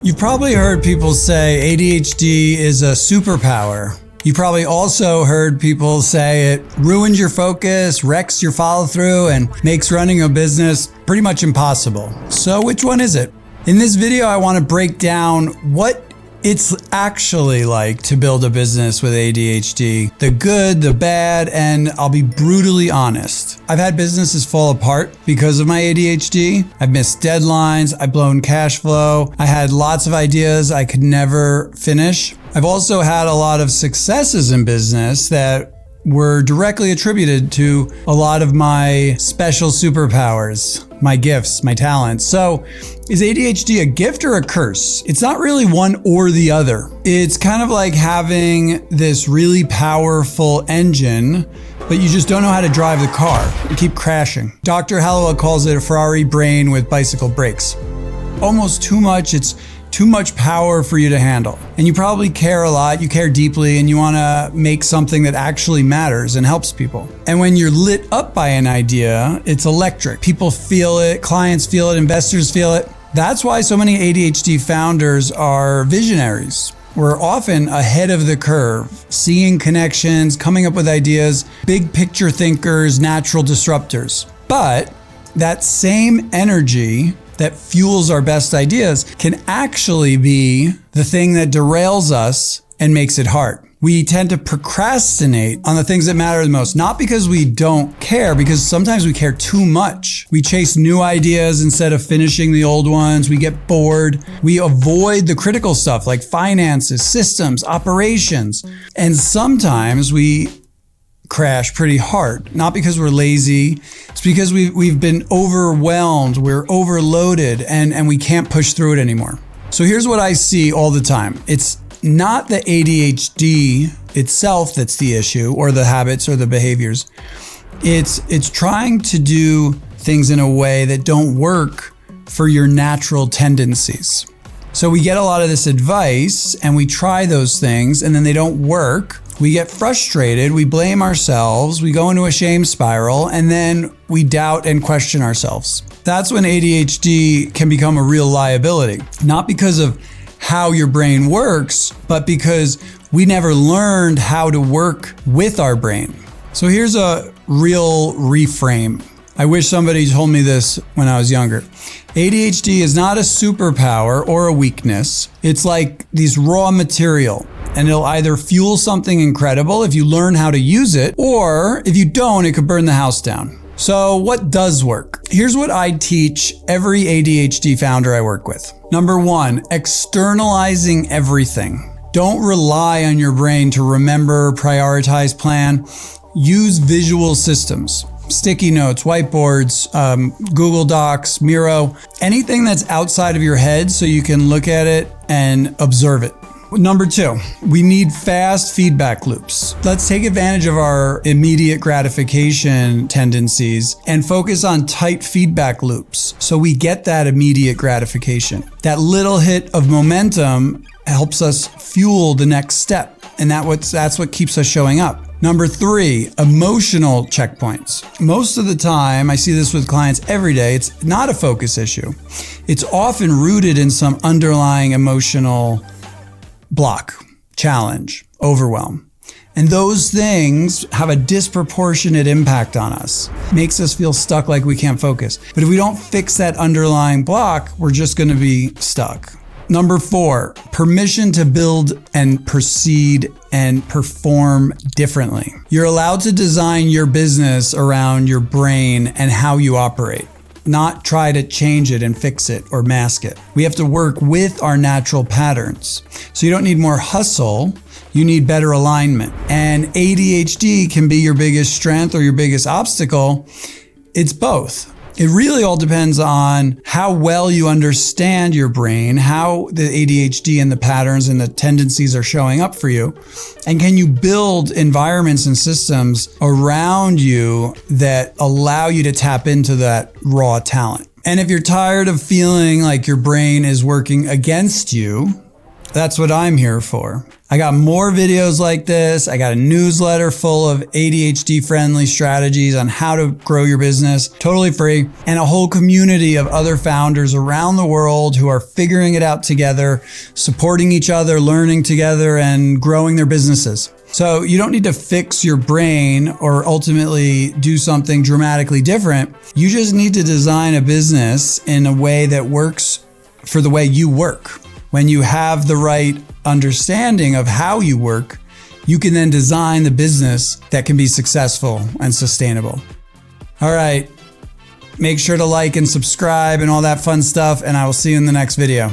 You've probably heard people say ADHD is a superpower. You probably also heard people say it ruins your focus, wrecks your follow through, and makes running a business pretty much impossible. So which one is it? In this video, I want to break down what it's actually like to build a business with ADHD, the good, the bad, and I'll be brutally honest. I've had businesses fall apart because of my ADHD. I've missed deadlines, I've blown cash flow, I had lots of ideas I could never finish. I've also had a lot of successes in business that were directly attributed to a lot of my special superpowers, my gifts, my talents. So is ADHD a gift or a curse? It's not really one or the other. It's kind of like having this really powerful engine, but you just don't know how to drive the car. You keep crashing. Dr. Hallowell calls it a Ferrari brain with bicycle brakes. Almost too much. It's too much power for you to handle. And you probably care a lot, you care deeply, and you want to make something that actually matters and helps people. And when you're lit up by an idea, it's electric. People feel it, clients feel it, investors feel it. That's why so many ADHD founders are visionaries. We're often ahead of the curve, seeing connections, coming up with ideas, big picture thinkers, natural disruptors. But that same energy that fuels our best ideas can actually be the thing that derails us and makes it hard. We tend to procrastinate on the things that matter the most, not because we don't care, because sometimes we care too much. We chase new ideas instead of finishing the old ones. We get bored. We avoid the critical stuff like finances, systems, operations. And sometimes we crash pretty hard, not because we're lazy. It's because we've been overwhelmed, we're overloaded, and we can't push through it anymore. So here's what I see all the time. It's not the ADHD itself that's the issue, or the habits or the behaviors. It's trying to do things in a way that don't work for your natural tendencies. So we get a lot of this advice and we try those things and then they don't work. We get frustrated, we blame ourselves, we go into a shame spiral, and then we doubt and question ourselves. That's when ADHD can become a real liability, not because of how your brain works, but because we never learned how to work with our brain. So here's a real reframe. I wish somebody told me this when I was younger. ADHD is not a superpower or a weakness. It's like these raw material, and it'll either fuel something incredible if you learn how to use it, or if you don't, it could burn the house down. So what does work? Here's what I teach every ADHD founder I work with. Number one, externalizing everything. Don't rely on your brain to remember, prioritize, plan. Use visual systems. Sticky notes, whiteboards, Google Docs, Miro, anything that's outside of your head so you can look at it and observe it. Number two, we need fast feedback loops. Let's take advantage of our immediate gratification tendencies and focus on tight feedback loops so we get that immediate gratification. That little hit of momentum helps us fuel the next step, and that's what keeps us showing up. Number three, emotional checkpoints. Most of the time, I see this with clients every day, it's not a focus issue. It's often rooted in some underlying emotional block, challenge, overwhelm. And those things have a disproportionate impact on us. Makes us feel stuck, like we can't focus. But if we don't fix that underlying block, we're just gonna be stuck. Number four, permission to build and proceed and perform differently. You're allowed to design your business around your brain and how you operate, not try to change it and fix it or mask it. We have to work with our natural patterns. So you don't need more hustle, you need better alignment. And ADHD can be your biggest strength or your biggest obstacle. It's both. It really all depends on how well you understand your brain, how the ADHD and the patterns and the tendencies are showing up for you. And can you build environments and systems around you that allow you to tap into that raw talent? And if you're tired of feeling like your brain is working against you, That's what I'm here for. I got more videos like this. I got a newsletter full of ADHD friendly strategies on how to grow your business, totally free, and a whole community of other founders around the world who are figuring it out together, supporting each other, learning together, and growing their businesses. So you don't need to fix your brain or ultimately do something dramatically different. You just need to design a business in a way that works for the way you work. When you have the right understanding of how you work, you can then design the business that can be successful and sustainable. All right, make sure to like and subscribe and all that fun stuff, and I will see you in the next video.